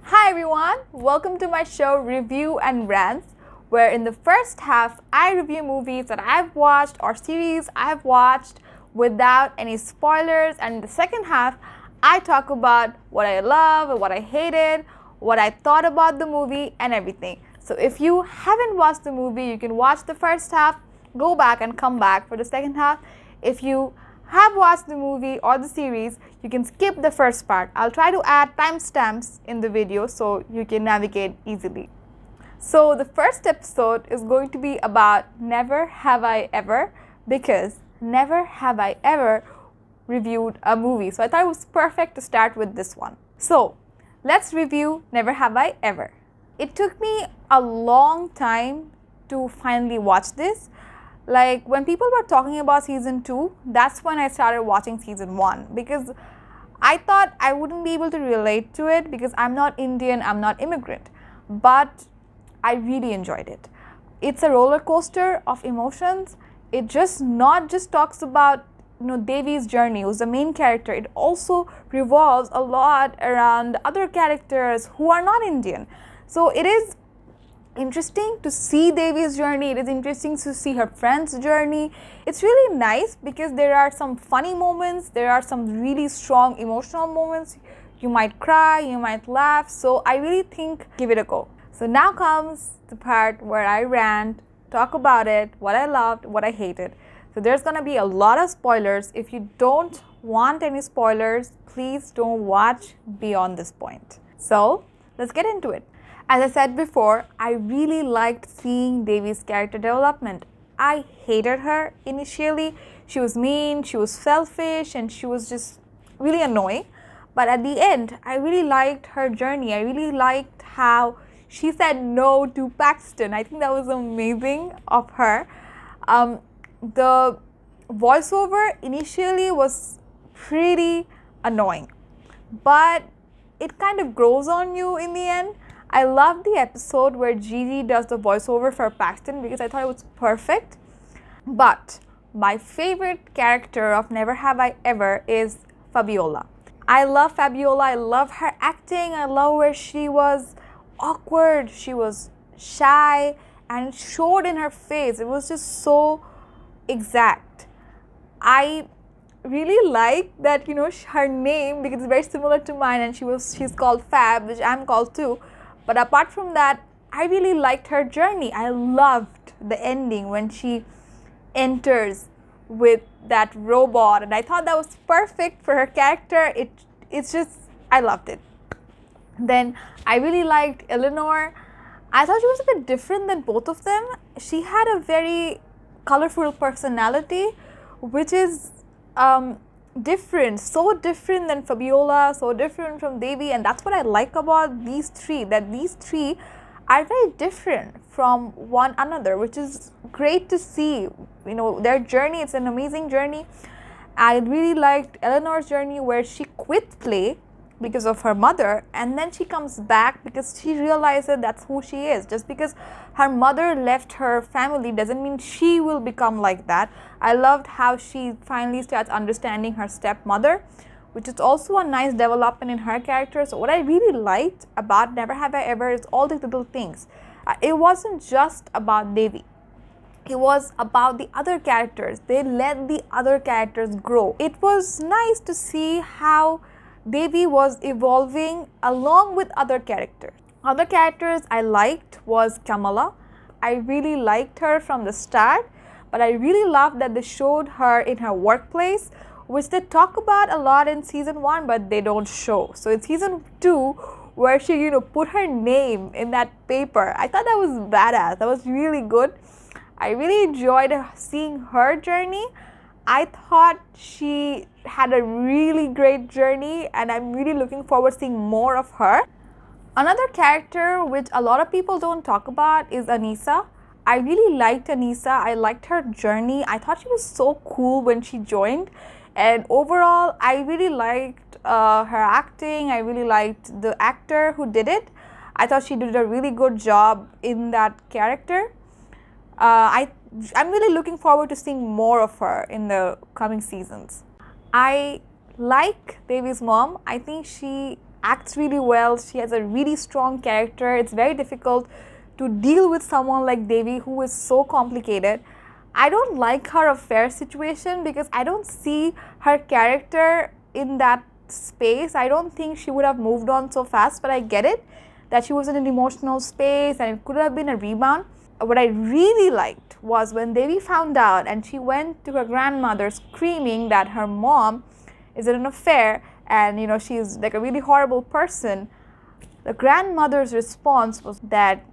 Hi everyone, welcome to my show Review and Rants, where in the first half I review movies that I've watched or series I've watched without any spoilers, and in the second half I talk about what I love, what I hated, what I thought about the movie and everything. So if you haven't watched the movie, you can watch the first half, go back and come back for the second half. If you have watched the movie or the series, you can skip the first part. I'll try to add timestamps in the video so you can navigate easily. So the first episode is going to be about Never Have I Ever, because never have I ever reviewed a movie. So I thought it was perfect to start with this one. So let's review Never Have I Ever. It took me a long time to finally watch this. Like when people were talking about season 2, that's when I started watching season 1, because I thought I wouldn't be able to relate to it because I'm not Indian, I'm not immigrant. But I really enjoyed it. It's a roller coaster of emotions. It just not just talks about Devi's journey, who's the main character. It also revolves a lot around other characters who are not Indian. So it is interesting to see Devi's journey. It is interesting to see her friend's journey. It's really nice because there are some funny moments, there are some really strong emotional moments. You might cry, you might laugh. So I really think give it a go. So now comes the part where I rant, talk about it, what I loved, what I hated. So there's gonna be a lot of spoilers. If you don't want any spoilers, please don't watch beyond this point. So let's get into it. As I said before, I really liked seeing Devi's character development. I hated her initially. She was mean, she was selfish, and she was just really annoying. But at the end, I really liked her journey. I really liked how she said no to Paxton. I think that was amazing of her. The voiceover initially was pretty annoying, but it kind of grows on you in the end. I love the episode where Gigi does the voiceover for Paxton because I thought it was perfect. But my favorite character of Never Have I Ever is Fabiola. I love Fabiola. I love her acting. I love where she was awkward, she was shy, and it showed in her face. It was just so exact. I really like that, her name, because it's very similar to mine, and she's called Fab, which I'm called too. But apart from that, I really liked her journey. I loved the ending when she enters with that robot, and I thought that was perfect for her character. It's just, I loved it. Then I really liked Eleanor. I thought she was a bit different than both of them. She had a very colorful personality, which is different, so different than Fabiola, so different from Devi, and that's what I like about these three, that these three are very different from one another, which is great to see. Their journey, it's an amazing journey. I really liked Eleanor's journey where she quit play because of her mother, and then she comes back because she realized that that's who she is. Just because her mother left her family doesn't mean she will become like that. I loved how she finally starts understanding her stepmother, which is also a nice development in her character. So what I really liked about Never Have I Ever is all these little things. It wasn't just about Devi. It was about the other characters. They let the other characters grow. It was nice to see how Devi was evolving along with other characters. Other characters I liked was Kamala. I really liked her from the start, but I really loved that they showed her in her workplace, which they talk about a lot in season 1, but they don't show. So in season 2, where she put her name in that paper, I thought that was badass. That was really good. I really enjoyed seeing her journey. I thought she had a really great journey, and I'm really looking forward to seeing more of her. Another character which a lot of people don't talk about is Aneesa. I really liked Aneesa. I liked her journey. I thought she was so cool when she joined, and overall I really liked her acting. I really liked the actor who did it. I thought she did a really good job in that character. I'm really looking forward to seeing more of her in the coming seasons. I like Devi's mom. I think she acts really well. She has a really strong character. It's very difficult to deal with someone like Devi, who is so complicated. I don't like her affair situation because I don't see her character in that space. I don't think she would have moved on so fast, but I get it that she was in an emotional space and it could have been a rebound. What I really liked was when Devi found out and she went to her grandmother screaming that her mom is in an affair and she's like a really horrible person. The grandmother's response was that,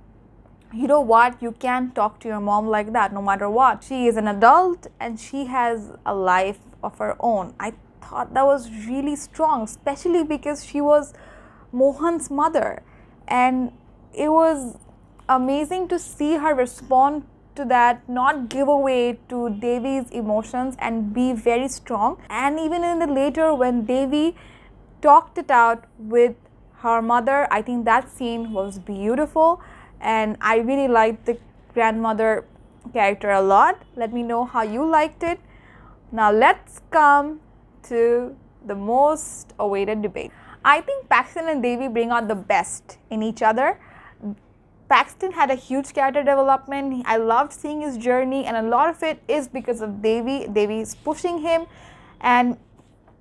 you know what, you can't talk to your mom like that no matter what. She is an adult and she has a life of her own. I thought that was really strong, especially because she was Mohan's mother, and it was amazing to see her respond to that, not give away to Devi's emotions and be very strong. And even in the later when Devi talked it out with her mother, I think that scene was beautiful and I really liked the grandmother character a lot. Let me know how you liked it. Now let's come to the most awaited debate. I think Paxton and Devi bring out the best in each other. Paxton had a huge character development. I loved seeing his journey, and a lot of it is because of Devi. Devi is pushing him, and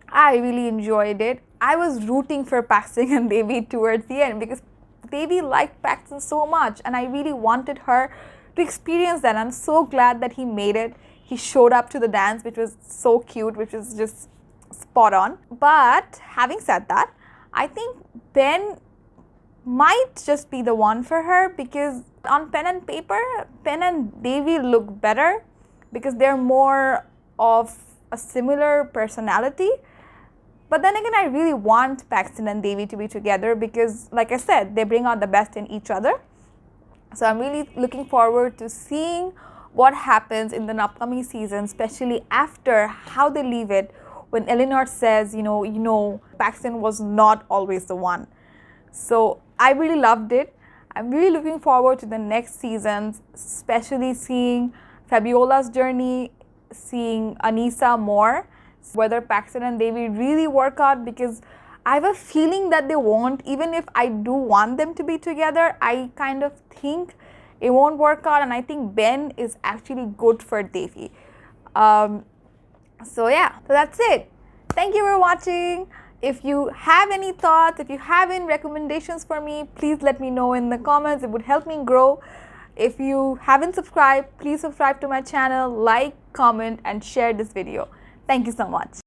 I really enjoyed it. I was rooting for Paxton and Devi towards the end because Devi liked Paxton so much, and I really wanted her to experience that. I'm so glad that he made it. He showed up to the dance, which was so cute, which was just spot on. But having said that, I think Ben might just be the one for her because on pen and paper, Ben and Devi look better because they're more of a similar personality. But then again, I really want Paxton and Devi to be together because, like I said, they bring out the best in each other. So I'm really looking forward to seeing what happens in the upcoming season, especially after how they leave it when Eleanor says, Paxton was not always the one. So I really loved it. I'm really looking forward to the next seasons, especially seeing Fabiola's journey, seeing Aneesa more, whether Paxton and Devi really work out, because I have a feeling that they won't. Even if I do want them to be together, I kind of think it won't work out, and I think Ben is actually good for Devi. So that's it. Thank you for watching. If you have any thoughts, if you have any recommendations for me, please let me know in the comments. It would help me grow. If you haven't subscribed, please subscribe to my channel, like, comment, and share this video. Thank you so much.